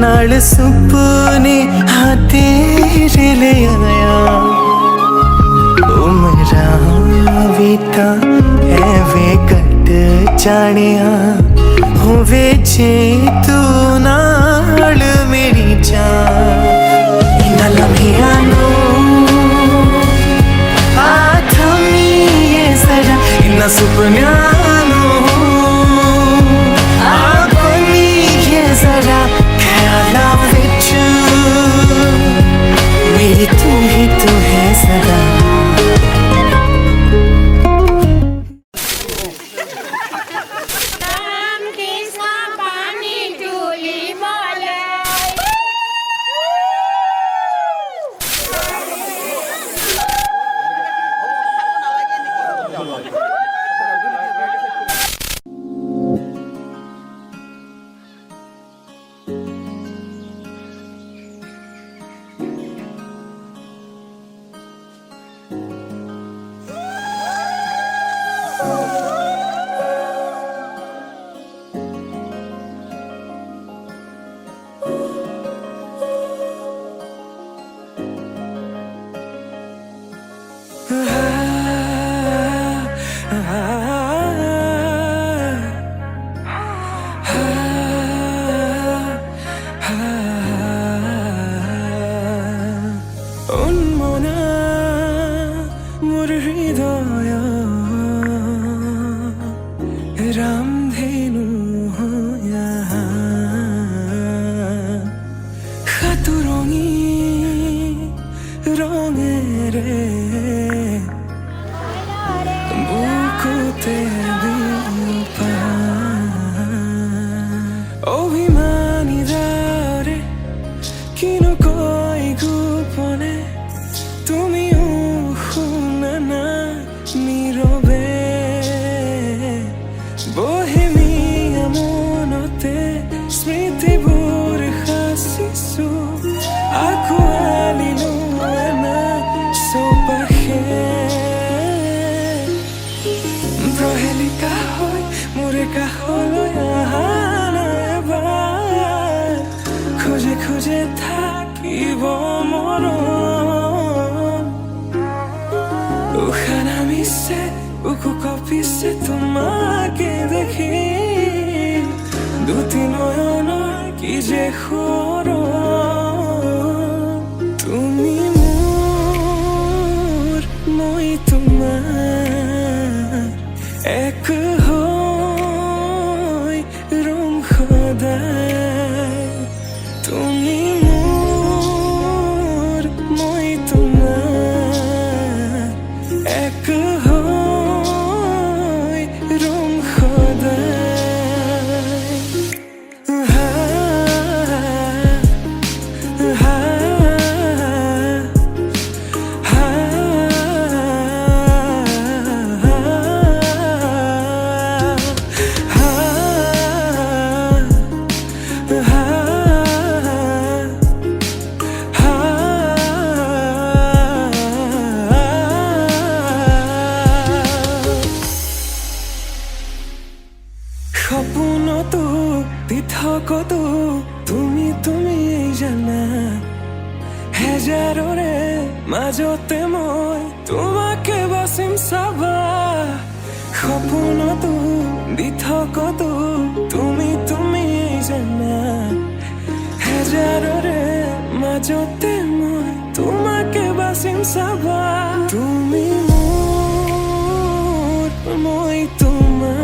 नाल सुपने हाँ तेरे ले आया उमरा बीता एवे कट जानिया होवे जे तू नाल मेरी जान इन्ना लम्हिया नू आथमी ये जरा इन्ना सुपनिया नू आगमी ये जरा मेरी तू ही तू है सदा रामधेनु हो खातु रंगेरे बुकुते बिपा अभिमानी दारे किनु कोई गोपने तुमिओ शुना ना नीरवे बोहेमिया मनते स्मृतिबोर हासिसु आकुआलिनु आना सोपाखे ब्रहेलिका होय मोरे काहলৈ आहाना एबार खोजे खोजे থাকিব মৰম উশাহ নামিছে বুকু কঁপিছে তোমাকে দেখি দুটি নয়নৰ কি যে সৰম তুমি মোৰ মই তোমাৰ এক হৈ ৰং সদায় সপোনতো দি থাকোতো তুমি জানা হেজাৰৰে মাজতে মই তোমাকে বাচিম চাবা সপোনতো দি থাকোতো তুমি জানা হেজাৰৰে মাজতে মই তোমাকে বাচিম চাবা তুমি মোৰ মই তোমাৰ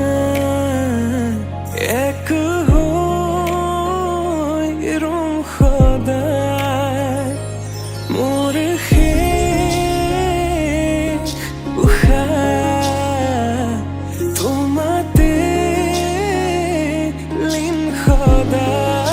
এক হৈ ৰম সদায় মোৰ শেষ উশাহ তোমাতে লীন সদায়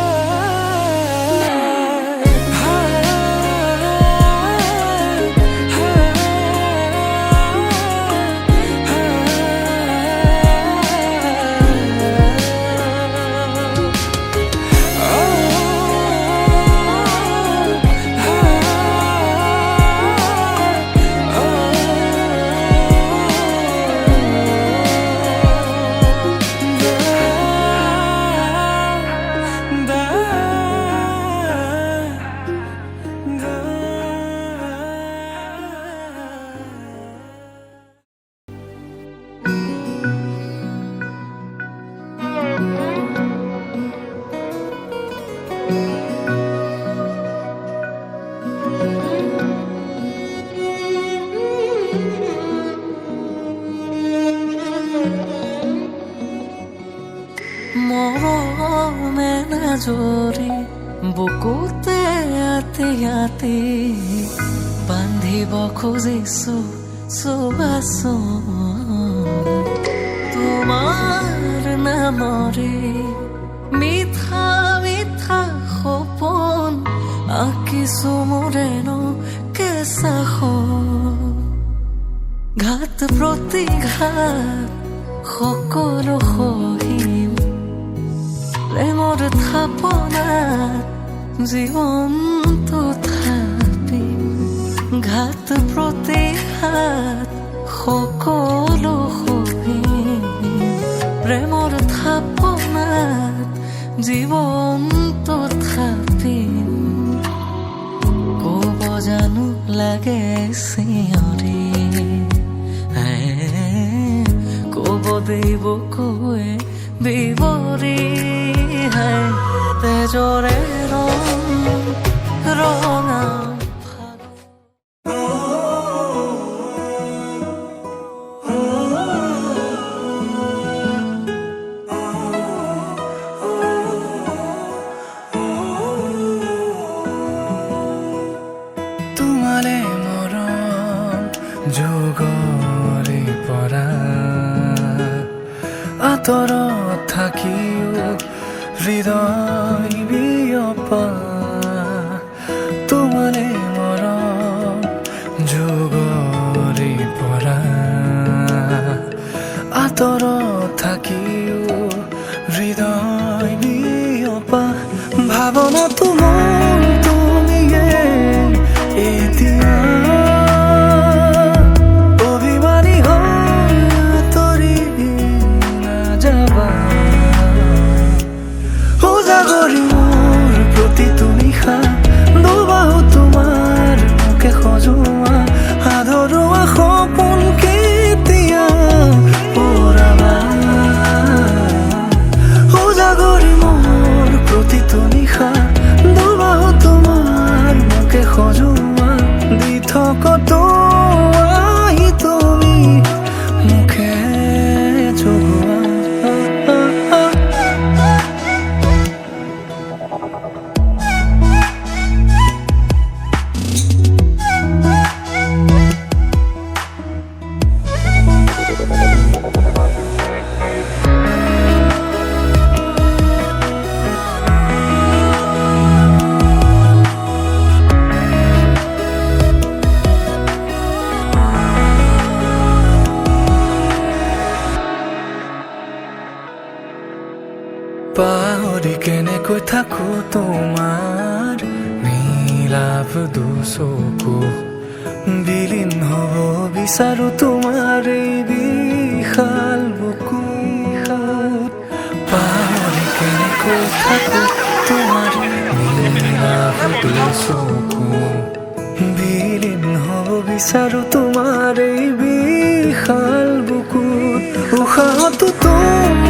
মৰমে নজৰি বুকুতে আতি আতি বান্ধিব খুজিছো চুবাচোন তোমাৰ নামৰে মিঠা মিঠা সপোন আঁকিছো মোৰেনো কেঁচা ঘাত প্ৰতিঘাত সকলো সহিম প্ৰেমৰ থাপনাত জীৱনটো থাপিম ঘাত প্ৰতিঘাত সকলো সহিম প্ৰেমৰ থাপনাত জীৱনটো থাপিম ক'ব জানো লাগে চিঞৰি ক'ব দিব কৈ বিৱৰি তেজৰে ৰঙা তোমালে মৰম যোগৰে পৰা আঁতৰত থাকিও হৃদয় বিয়পা তোমালে মৰম যোগৰে পৰা আঁতৰত থাকিও হৃদয় বিয়পা ভাৱনা তোমাৰ তুমিয়ে এতিয়া অভিমানী হৈ তৰি নাযাবা উজাগৰি মোৰ প্ৰতিটো নিশা দুবাহু তোমাৰ মোকে সজোৱা আধৰুৱা সপোন কেতিয়া পুৰাবা উজাগৰি মোৰ প্ৰতিটো নিশা দুবাহু তোমাৰ মোকে সজোৱা দি থকতো আহি তুমি মুখে চুৱা পাহৰি কেনেকৈ থাকো তোমাৰ নীলাভ দুচকু বিলীন হ'ব বিচাৰো তোমাৰ এই বিশাল বুকু পাহৰি কৈ থাকো তোমাৰ নীলাভ চকু বিলীন হ'ব বিচাৰো তোমাৰ এই বিশাল বুকুত উশাহতো তোমাৰ